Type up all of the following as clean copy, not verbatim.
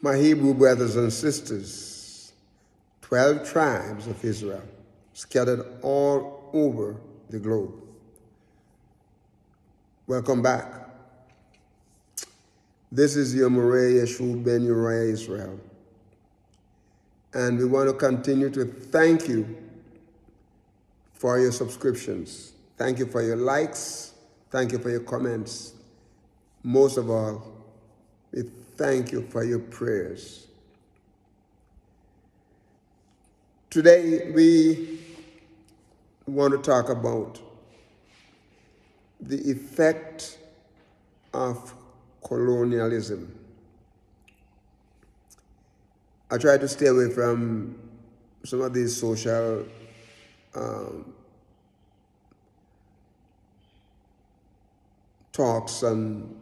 My Hebrew brothers and sisters, 12 tribes of Israel, scattered all over the globe. Welcome back. This is your Moreh Yeshua Ben Uriah Israel. And we want to continue to thank you for your subscriptions. Thank you for your likes. Thank you for your comments. Most of all, we thank you for your prayers. Today, we want to talk about the effect of colonialism. I try to stay away from some of these social talks and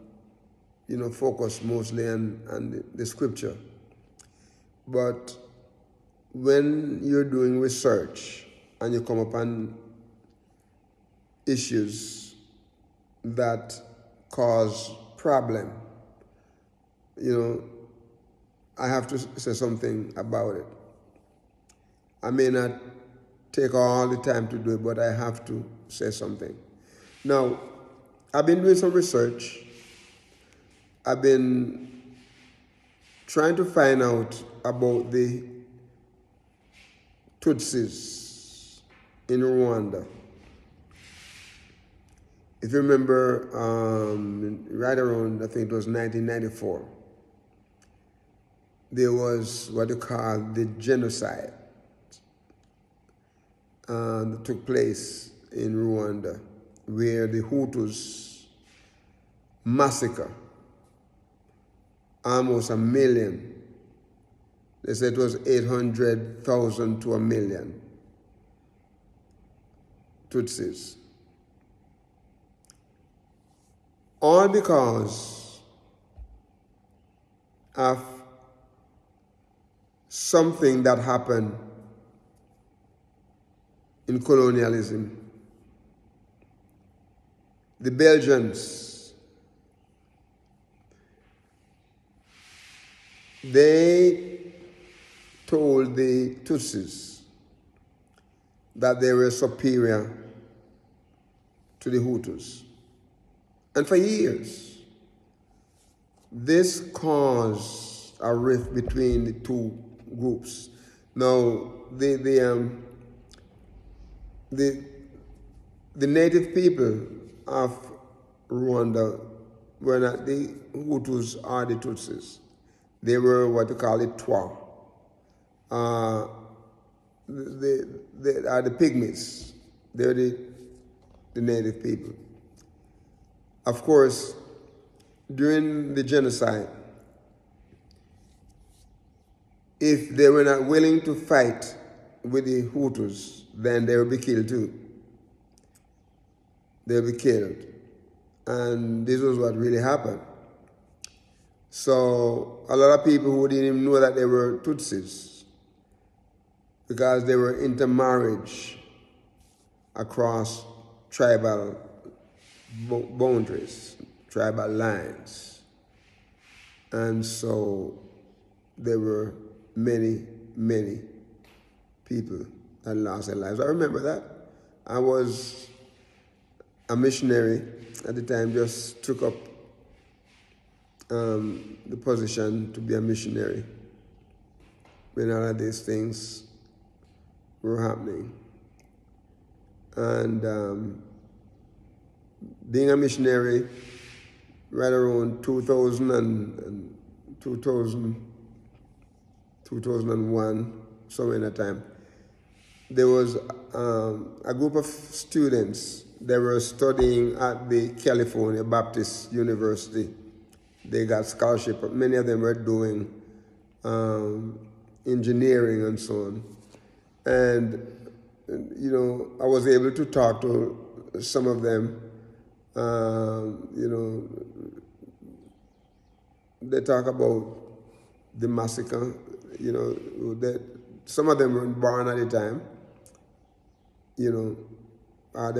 focus mostly on the scripture. But when you're doing research and you come upon issues that cause problem, I have to say something about it. I may not take all the time to do it, but I have to say something. Now, I've been doing some research. I've been trying to find out about the Tutsis in Rwanda. If you remember, right around, I think it was 1994, there was what you call the genocide that took place in Rwanda, where the Hutus massacre almost 1 million. They said it was 800,000 to 1 million Tutsis. All because of something that happened in colonialism. The Belgians, they told the Tutsis that they were superior to the Hutus. And for years, this caused a rift between the two groups. Now, the native people of Rwanda were not the Hutus or the Tutsis. They were what you call it Twa. They are the pygmies. They're the native people. Of course, during the genocide, if they were not willing to fight with the Hutus, then they would be killed too. They'll be killed. And this was what really happened. So a lot of people who didn't even know that they were Tutsis, because they were intermarriage across tribal boundaries, tribal lines. And so there were many, many people that lost their lives. I remember that. I was a missionary at the time, just took up the position to be a missionary when all of these things were happening. And being a missionary right around 2001, somewhere in that time, there was a group of students. They were studying at the California Baptist University. They got scholarship, but many of them were doing engineering and so on. And, I was able to talk to some of them. They talk about the massacre, that some of them were born at the time, they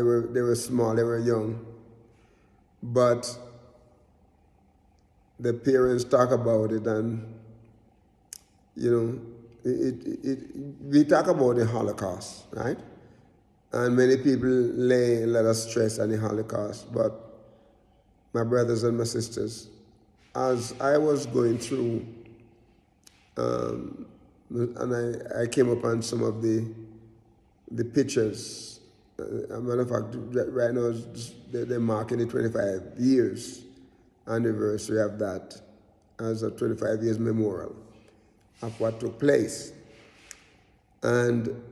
were small, they were young, but the parents talk about it, and You know, we talk about the Holocaust, right? And many people lay a lot of stress on the Holocaust, but my brothers and my sisters, as I was going through, and I came upon some of the pictures. As a matter of fact, right now they're marking the 25 years anniversary of that as a 25 years memorial of what took place. And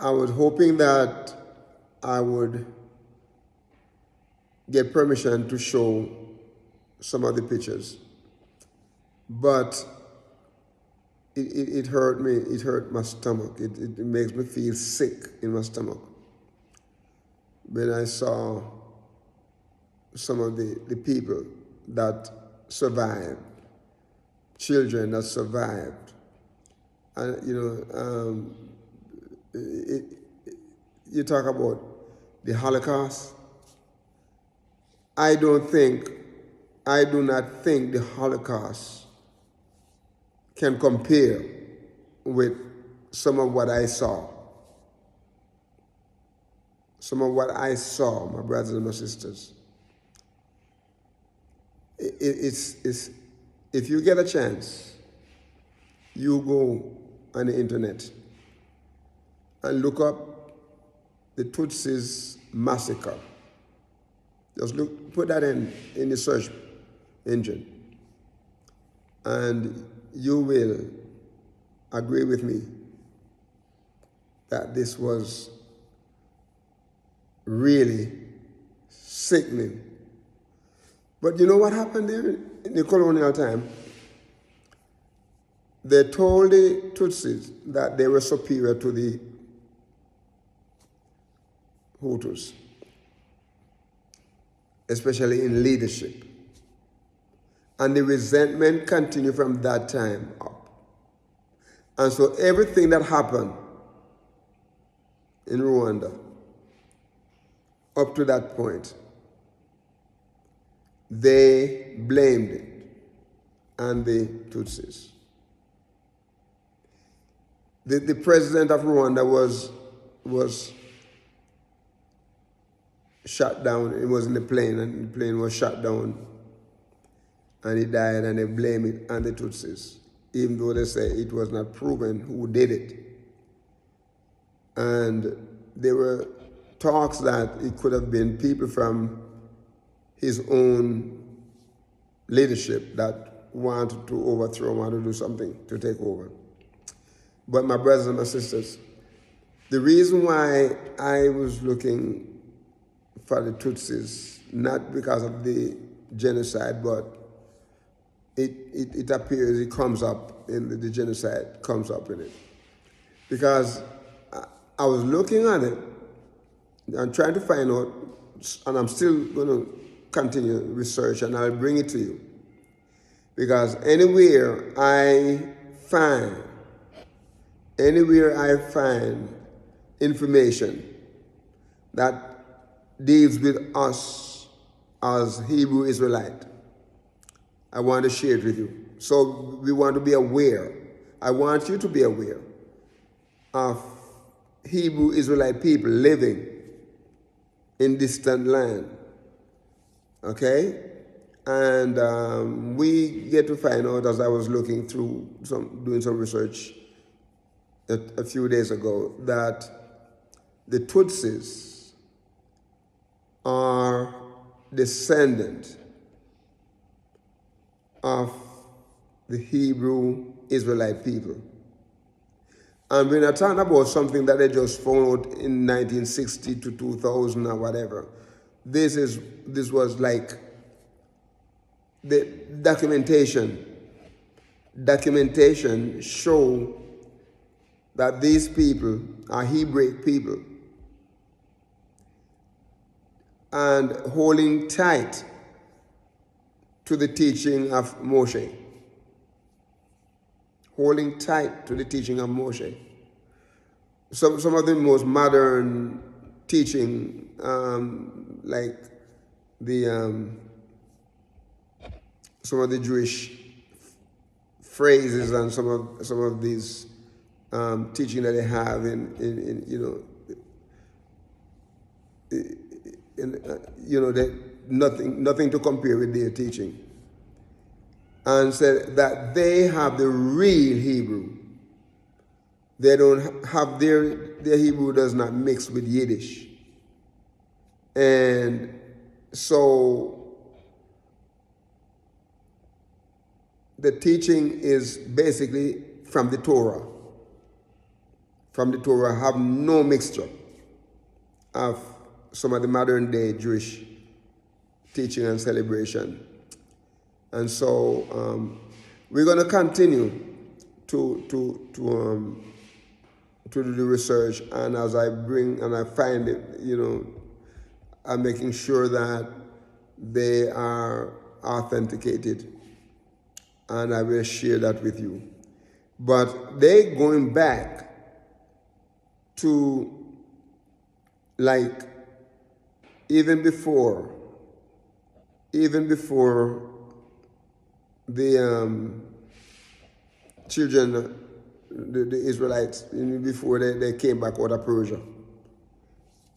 I was hoping that I would get permission to show some of the pictures. But it hurt me, it hurt my stomach. It makes me feel sick in my stomach when I saw some of the people that survived, children that survived. And, you talk about the Holocaust. I do not think the Holocaust can compare with some of what I saw. Some of what I saw, my brothers and my sisters. It's if you get a chance, you go on the internet and look up the Tutsis massacre. Just put that in the search engine, and you will agree with me that this was really sickening. But you know what happened there in the colonial time? They told the Tutsis that they were superior to the Hutus, especially in leadership. And the resentment continued from that time up. And so everything that happened in Rwanda up to that point, they blamed it on the Tutsis. The president of Rwanda was shot down. It was in the plane, and the plane was shot down, and he died, and they blame it on the Tutsis, even though they say it was not proven who did it. And there were talks that it could have been people from his own leadership that wanted to overthrow, wanted to do something to take over. But my brothers and my sisters, the reason why I was looking for the Tutsis, not because of the genocide, but it appears, it comes up in the genocide, comes up in it. Because I was looking at it and trying to find out, and I'm still going to continue research, and I'll bring it to you. Because anywhere I find information that deals with us as Hebrew Israelite, I want to share it with you. So we want to be aware. I want you to be aware of Hebrew Israelite people living in distant land. Okay? And we get to find out, as I was looking through, doing some research a few days ago, that the Tutsis are descendants of the Hebrew Israelite people. And we're not talking about something that they just found out in 1960 to 2000 or whatever. This was like the documentation show that these people are Hebraic people and holding tight to the teaching of Moshe. Holding tight to the teaching of Moshe. Some of the most modern teaching, like the some of the Jewish phrases and some of these teaching that they have in that nothing to compare with their teaching, and said that they have the real Hebrew. They don't have their Hebrew does not mix with Yiddish, and so the teaching is basically from the Torah. From the Torah, have no mixture of some of the modern day Jewish teaching and celebration. And so we're going to continue to do the research, and as I bring and I find it, I'm making sure that they are authenticated, and I will share that with you. But they going back to like even before the children, the Israelites, before they came back out of Persia,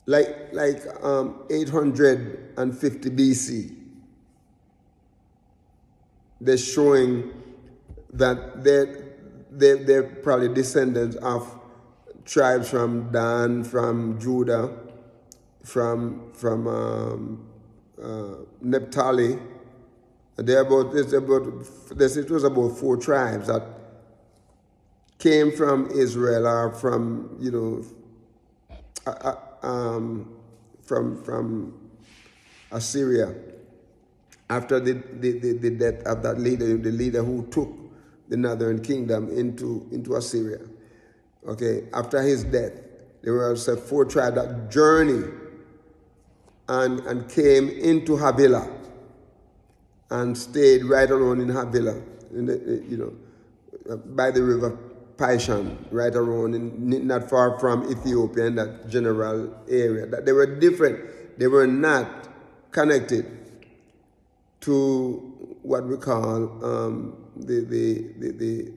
like 850 BC. They're showing that they're probably descendants of tribes from Dan, from Judah, from Naphtali. It was about 4 tribes that came from Israel, or from from Assyria, after the death of that leader, the leader who took the northern kingdom into Assyria. Okay, after his death, there were 4 tribes that journeyed and came into Havilah and stayed right around in Havilah, by the river Pishon, right around, not far from Ethiopia, in that general area. That they were different. They were not connected to what we call the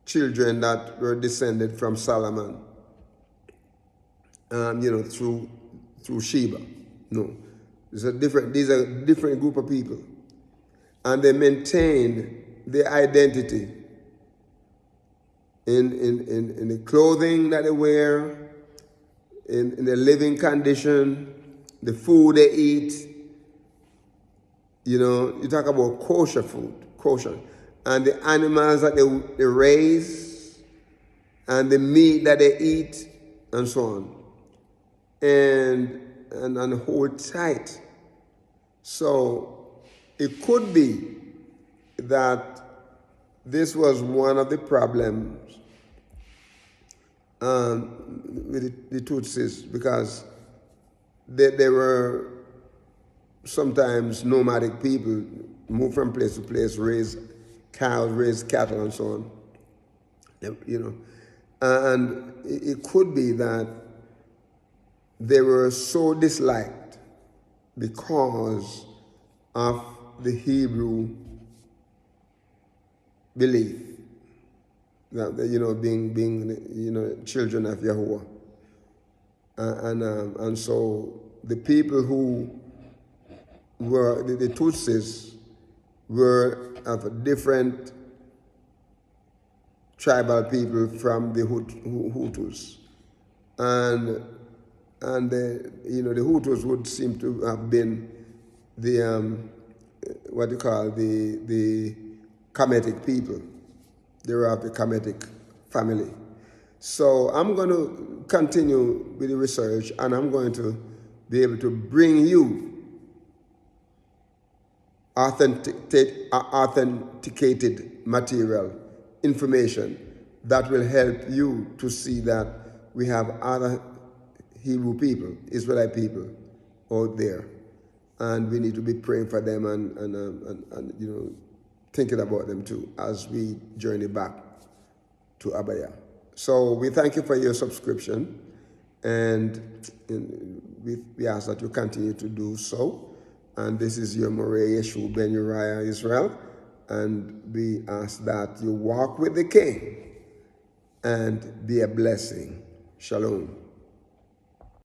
children that were descended from Solomon, through Sheba. No, these are a different group of people, and they maintained their identity in the clothing that they wear, in their living condition, the food they eat. You talk about kosher food, and the animals that they raise, and the meat that they eat, and so on, and hold tight. So it could be that this was one of the problems with the Tutsis, because they were sometimes nomadic people, move from place to place, raise cows, raise cattle, and so on. And it could be that they were so disliked because of the Hebrew belief that being children of Yahuwah, and so the people who were the Tutsis were of a different tribal people from the Hutus, and the Hutus would seem to have been the what you call the Kemetic people. They were of the Kemetic family. So I'm going to continue with the research, and I'm going to be able to bring you authenticated material, information that will help you to see that we have other Hebrew people, Israelite people out there, and we need to be praying for them and thinking about them too as we journey back to Abaya. So we thank you for your subscription, and we ask that you continue to do so. And this is your Moriah Yeshua Ben Uriah Israel. And we ask that you walk with the King and be a blessing. Shalom.